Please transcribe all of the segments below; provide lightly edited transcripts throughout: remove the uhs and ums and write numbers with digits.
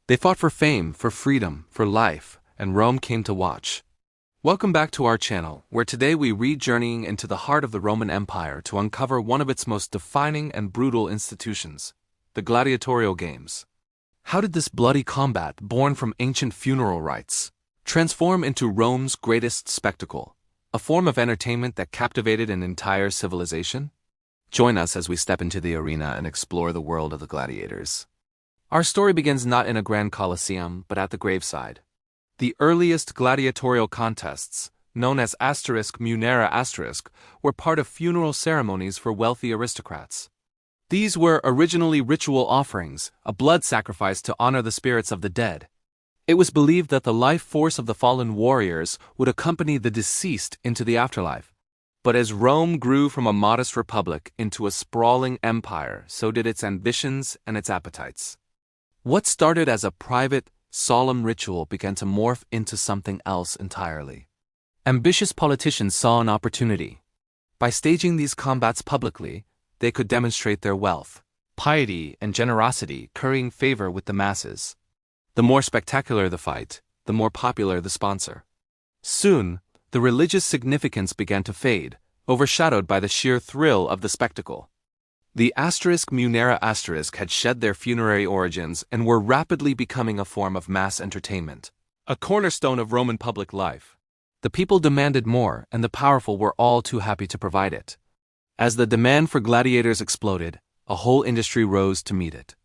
They fought for fame, for freedom, for life, and Rome came to watch. Welcome back to our channel, where today we journeying into the heart of the Roman Empire to uncover one of its most defining and brutal institutions, the Gladiator Games. How did this bloody combat, born from ancient funeral rites, transform into Rome's greatest spectacle, a form of entertainment that captivated an entire civilization? Join us as we step into the arena and explore the world of the gladiators. Our story begins not in a grand Colosseum, but at the graveside. The earliest gladiatorial contests, known as *munera*, were part of funeral ceremonies for wealthy aristocrats. These were originally ritual offerings, a blood sacrifice to honor the spirits of the dead. It was believed that the life force of the fallen warriors would accompany the deceased into the afterlife. But as Rome grew from a modest republic into a sprawling empire, so did its ambitions and its appetites. What started as a private, solemn ritual began to morph into something else entirely. Ambitious politicians saw an opportunity. By staging these combats publicly, they could demonstrate their wealth, piety, and generosity, currying favor with the masses. The more spectacular the fight, the more popular the sponsor. Soon, the religious significance began to fade, overshadowed by the sheer thrill of the spectacle. The *munera* had shed their funerary origins and were rapidly becoming a form of mass entertainment, a cornerstone of Roman public life. The people demanded more, and the powerful were all too happy to provide it. As the demand for gladiators exploded, a whole industry rose to meet it.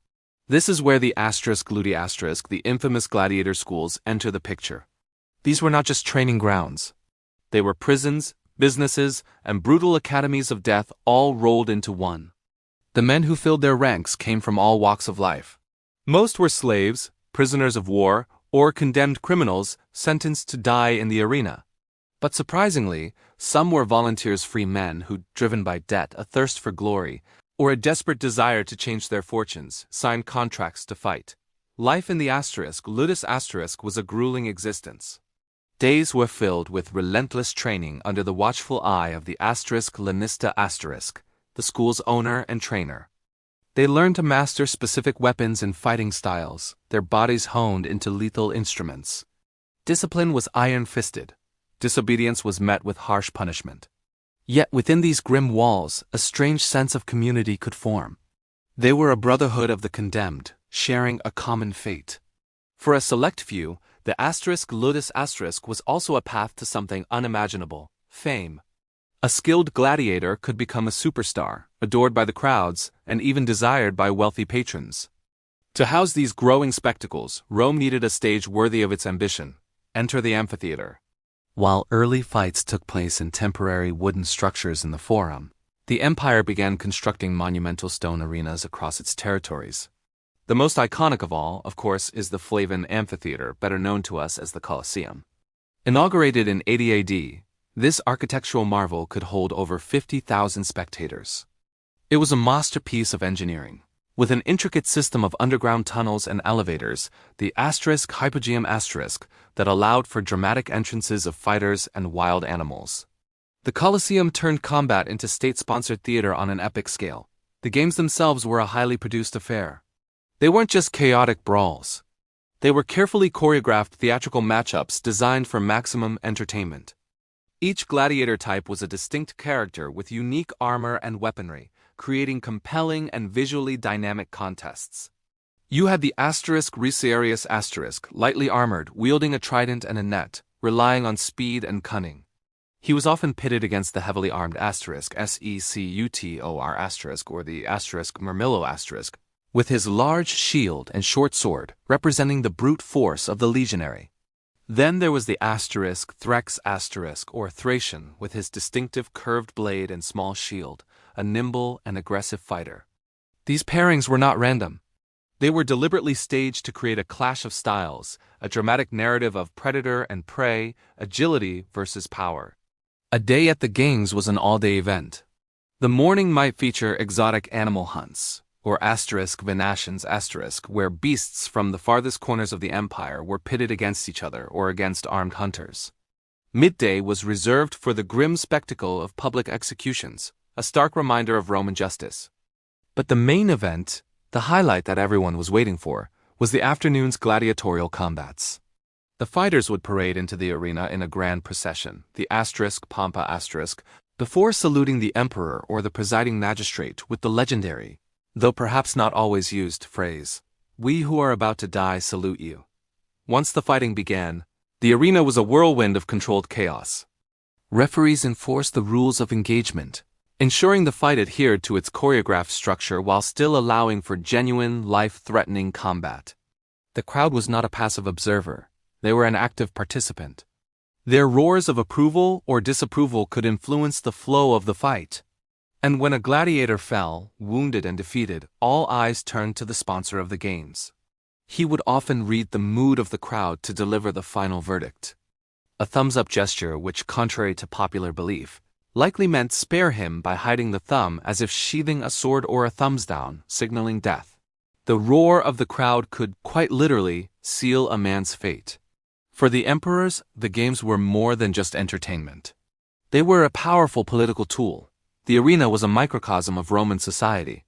This is where the *, the infamous gladiator schools, enter the picture. These were not just training grounds. They were prisons, businesses, and brutal academies of death all rolled into one. The men who filled their ranks came from all walks of life. Most were slaves, prisoners of war, or condemned criminals sentenced to die in the arena. But surprisingly, some were volunteers-free men who, driven by debt, a thirst for glory, or a desperate desire to change their fortunes, signed contracts to fight. Life in the Ludus * was a grueling existence. Days were filled with relentless training under the watchful eye of the *lanista*, the school's owner and trainer. They learned to master specific weapons and fighting styles, their bodies honed into lethal instruments. Discipline was iron-fisted. Disobedience was met with harsh punishment. Yet within these grim walls, a strange sense of community could form. They were a brotherhood of the condemned, sharing a common fate. For a select few, the *ludus * was also a path to something unimaginable: fame. A skilled gladiator could become a superstar, adored by the crowds, and even desired by wealthy patrons. To house these growing spectacles, Rome needed a stage worthy of its ambition. Enter the amphitheater. While early fights took place in temporary wooden structures in the Forum, the empire began constructing monumental stone arenas across its territories. The most iconic of all, of course, is the Flavian Amphitheater, better known to us as the Colosseum. Inaugurated in 80 AD, this architectural marvel could hold over 50,000 spectators. It was a masterpiece of engineering. With an intricate system of underground tunnels and elevators, the *hypogeum*, that allowed for dramatic entrances of fighters and wild animals. The Colosseum turned combat into state-sponsored theater on an epic scale. The games themselves were a highly produced affair. They weren't just chaotic brawls. They were carefully choreographed theatrical matchups designed for maximum entertainment. Each gladiator type was a distinct character with unique armor and weaponry, creating compelling and visually dynamic contests. You had the *Riciarius*, lightly armored, wielding a trident and a net, relying on speed and cunning. He was often pitted against the heavily armed *Secutor*, or the *Murmillo*, with his large shield and short sword, representing the brute force of the legionary. Then there was the *Threx*, or Thracian, with his distinctive curved blade and small shield, a nimble and aggressive fighter. These pairings were not random. They were deliberately staged to create a clash of styles, a dramatic narrative of predator and prey, agility versus power. A day at the games was an all-day event. The morning might feature exotic animal hunts, or *Venations*, where beasts from the farthest corners of the empire were pitted against each other or against armed hunters. Midday was reserved for the grim spectacle of public executions, a stark reminder of Roman justice. But the main event, the highlight that everyone was waiting for, was the afternoon's gladiatorial combats. The fighters would parade into the arena in a grand procession, the Pampa before saluting the emperor or the presiding magistrate with the legendary, though perhaps not always used, phrase, "We who are about to die salute you." Once the fighting began, the arena was a whirlwind of controlled chaos. Referees enforced the rules of engagement, ensuring the fight adhered to its choreographed structure while still allowing for genuine, life-threatening combat. The crowd was not a passive observer. They were an active participant. Their roars of approval or disapproval could influence the flow of the fight. And when a gladiator fell, wounded and defeated, all eyes turned to the sponsor of the games. He would often read the mood of the crowd to deliver the final verdict. A thumbs-up gesture which, contrary to popular belief, likely meant spare him by hiding the thumb as if sheathing a sword, or a thumbs down, signaling death. The roar of the crowd could, quite literally, seal a man's fate. For the emperors, the games were more than just entertainment. They were a powerful political tool. The arena was a microcosm of Roman society.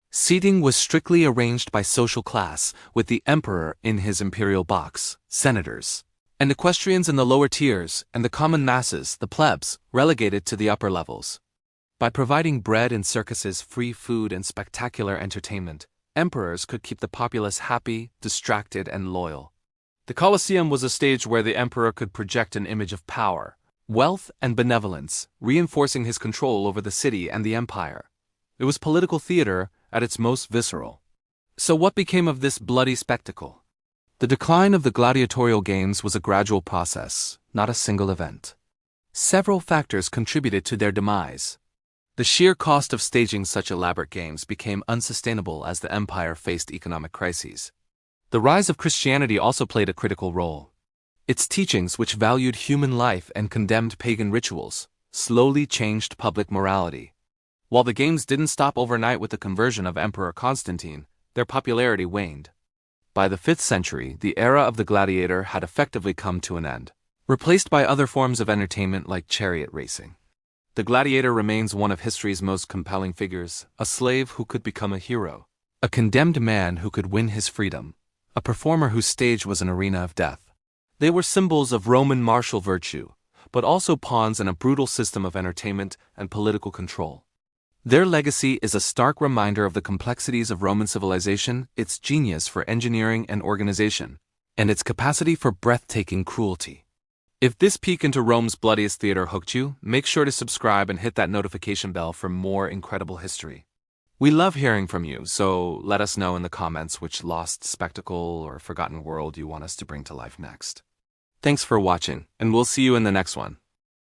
Seating was strictly arranged by social class, with the emperor in his imperial box, senators, and equestrians in the lower tiers, and the common masses, the plebs, relegated to the upper levels. By providing bread and circuses, free food, and spectacular entertainment, emperors could keep the populace happy, distracted, and loyal. The Colosseum was a stage where the emperor could project an image of power, wealth, and benevolence, reinforcing his control over the city and the empire. It was political theater at its most visceral. So what became of this bloody spectacle? The decline of the gladiatorial games was a gradual process, not a single event. Several factors contributed to their demise. The sheer cost of staging such elaborate games became unsustainable as the empire faced economic crises. The rise of Christianity also played a critical role. Its teachings, which valued human life and condemned pagan rituals, slowly changed public morality. While the games didn't stop overnight with the conversion of Emperor Constantine, their popularity waned. By the 5th century, the era of the gladiator had effectively come to an end, replaced by other forms of entertainment like chariot racing. The gladiator remains one of history's most compelling figures, a slave who could become a hero, a condemned man who could win his freedom, a performer whose stage was an arena of death. They were symbols of Roman martial virtue, but also pawns in a brutal system of entertainment and political control. Their legacy is a stark reminder of the complexities of Roman civilization, its genius for engineering and organization, and its capacity for breathtaking cruelty. If this peek into Rome's bloodiest theater hooked you, make sure to subscribe and hit that notification bell for more incredible history. We love hearing from you, so let us know in the comments which lost spectacle or forgotten world you want us to bring to life next. Thanks for watching, and we'll see you in the next one.